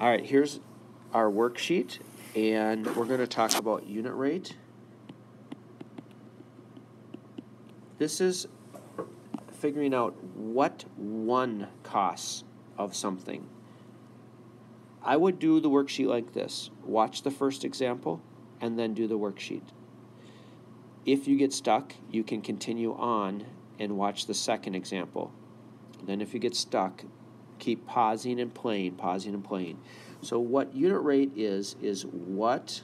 All right, here's our worksheet, and we're going to talk about unit rate. This is figuring out what one costs of something. I would do the worksheet like this. Watch the first example and then do the worksheet. If you get stuck, you can continue on and watch the second example. Then if you get stuck, keep pausing and playing, pausing and playing. So what unit rate is what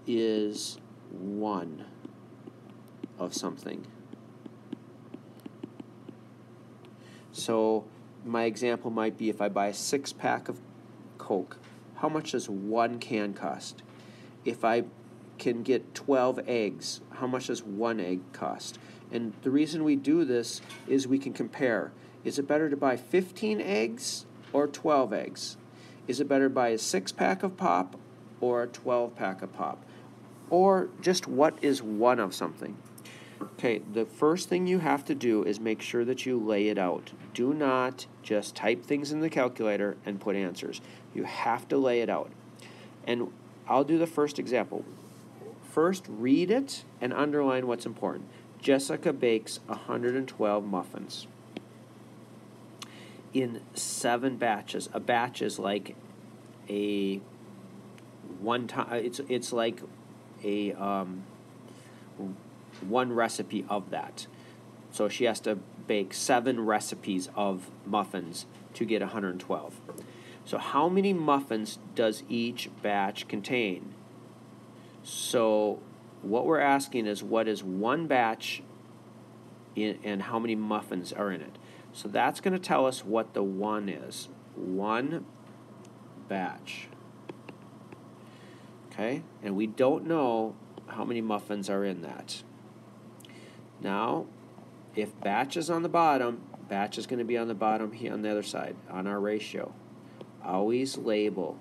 is one of something. So my example might be if I buy a 6-pack of Coke, how much does one can cost? If I can get 12 eggs, how much does one egg cost? And the reason we do this is we can compare. Is it better to buy 15 eggs or 12 eggs? Is it better to buy a 6-pack of pop or a 12-pack of pop? Or just what is one of something? Okay, the first thing you have to do is make sure that you lay it out. Do not just type things in the calculator and put answers. You have to lay it out. And I'll do the first example. First, read it and underline what's important. Jessica bakes 112 muffins in 7 batches. A batch is like a one time. It's like a one recipe of that. So she has to bake 7 recipes of muffins to get 112. So how many muffins does each batch contain? So what we're asking is what is one batch and how many muffins are in it. So that's going to tell us what the one is. One batch. Okay? And we don't know how many muffins are in that. Now, if batch is on the bottom, batch is going to be on the bottom here on the other side, on our ratio. Always label.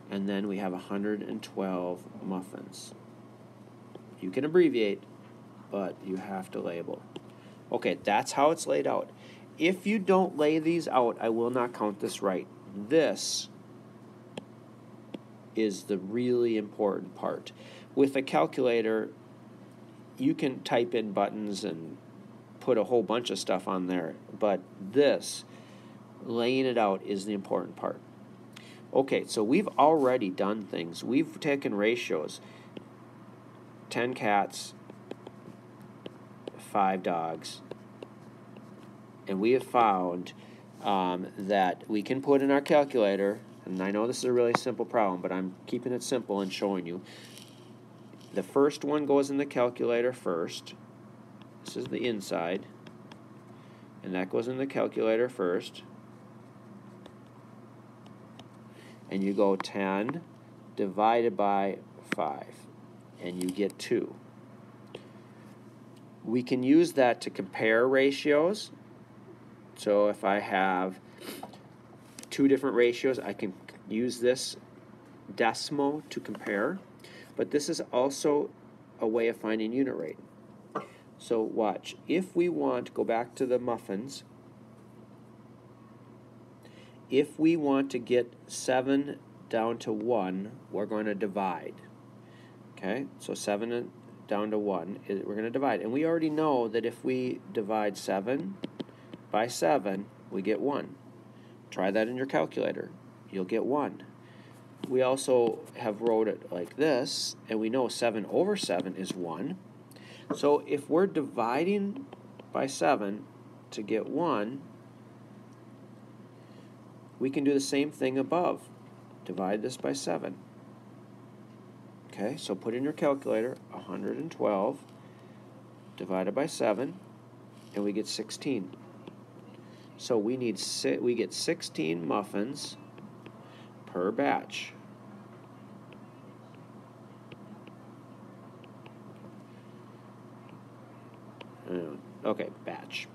And then we have 112 muffins. You can abbreviate, but you have to label. Okay, that's how it's laid out. If you don't lay these out, I will not count this right. This is the really important part. With a calculator, you can type in buttons and put a whole bunch of stuff on there, but this, laying it out, is the important part. Okay, so we've already done things. We've taken ratios. 10 cats, 5 dogs. And we have found that we can put in our calculator, and I know this is a really simple problem, but I'm keeping it simple and showing you. The first one goes in the calculator first. This is the inside. And that goes in the calculator first. And you go 10 divided by 5, and you get 2. We can use that to compare ratios. So if I have 2 different ratios, I can use this decimal to compare. But this is also a way of finding unit rate. So watch. If we want, go back to the muffins. If we want to get 7 down to 1, we're going to divide. Okay, so 7 down to 1, we're going to divide. And we already know that if we divide 7 by 7, we get 1. Try that in your calculator. You'll get 1. We also have wrote it like this, and we know 7 over 7 is 1. So if we're dividing by 7 to get 1, we can do the same thing above. Divide this by 7. Okay, so put in your calculator 112 divided by 7, and we get 16. So we get 16 muffins per batch. Okay, batch.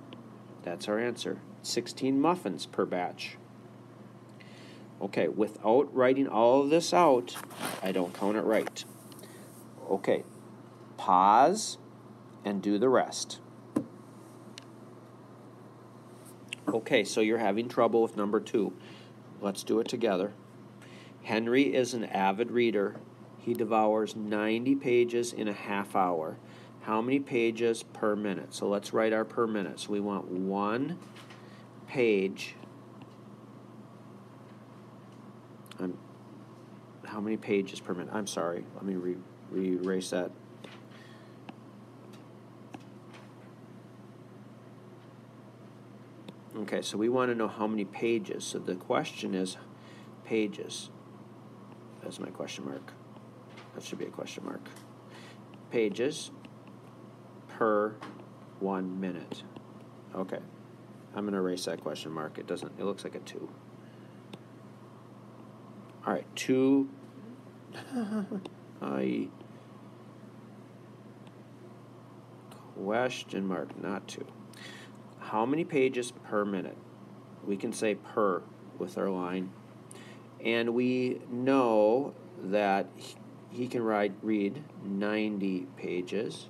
That's our answer. 16 muffins per batch. Okay, without writing all of this out, I don't count it right. Okay, pause and do the rest. Okay, so you're having trouble with number 2. Let's do it together. Henry is an avid reader. He devours 90 pages in a half hour. How many pages per minute? So let's write our per minute. So we want 1 page. How many pages per minute? I'm sorry. Let me erase that. Okay, so we want to know how many pages. So the question is pages. That's my question mark. That should be a question mark. Pages per 1 minute. Okay. I'm going to erase that question mark. It looks like a 2. All right, 2 question mark, not 2. How many pages per minute? We can say per with our line. And we know that he can read 90 pages.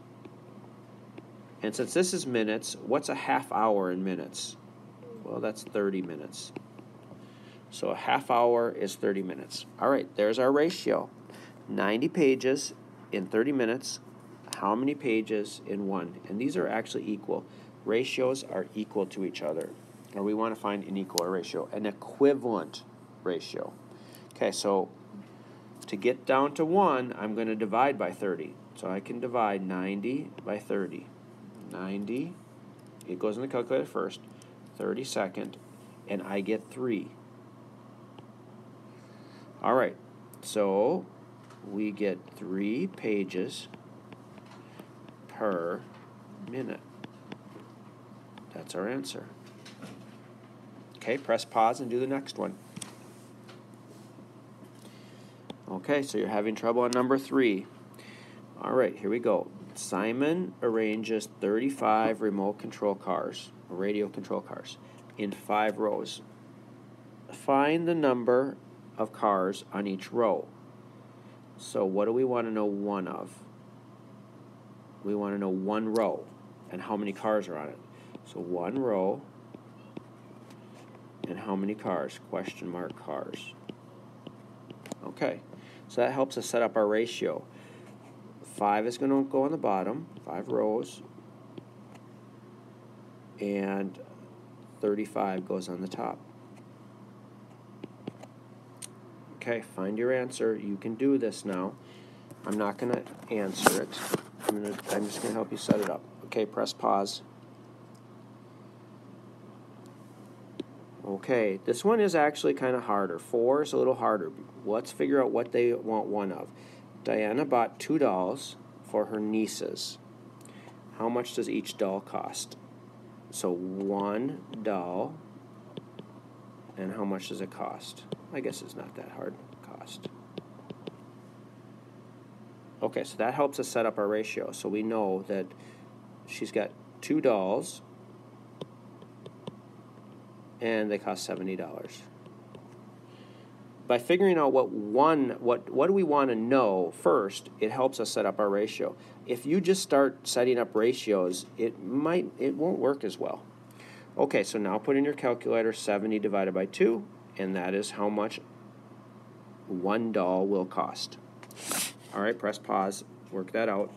And since this is minutes, what's a half hour in minutes? Well, that's 30 minutes. So a half hour is 30 minutes. All right, there's our ratio. 90 pages in 30 minutes. How many pages in 1? And these are actually equal. Ratios are equal to each other. Or we want to find an equal ratio, an equivalent ratio. Okay, so to get down to 1, I'm going to divide by 30. So I can divide 90 by 30. 90, it goes in the calculator first, 30 second, and I get 3. All right, so we get 3 pages per minute. That's our answer. Okay, press pause and do the next one. Okay, so you're having trouble on number 3. All right, here we go. Simon arranges 35 remote control cars, radio control cars, in 5 rows. Find the number of cars on each row. So what do we want to know 1 of? We want to know 1 row and how many cars are on it. So 1 row and how many cars? Question mark cars. Okay, so that helps us set up our ratio. 5 is going to go on the bottom, 5 rows, and 35 goes on the top. Okay, find your answer. You can do this now. I'm not going to answer it. I'm just going to help you set it up. Okay, press pause. Okay, this one is actually kind of harder. 4 is a little harder. Let's figure out what they want 1 of. Diana bought 2 dolls for her nieces. How much does each doll cost? So 1 doll, and how much does it cost? I guess it's not that hard. Cost. Okay, so that helps us set up our ratio. So we know that she's got 2 dolls, and they cost $70. By figuring out what do we want to know first, it helps us set up our ratio. If you just start setting up ratios, it won't work as well. Okay, so now put in your calculator 70 divided by 2, and that is how much 1 doll will cost. All right, press pause, work that out.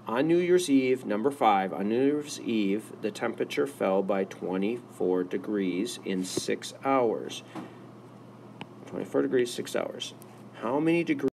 On New Year's Eve, number 5, on New Year's Eve, the temperature fell by 24 degrees in 6 hours. 24 degrees, 6 hours. How many degrees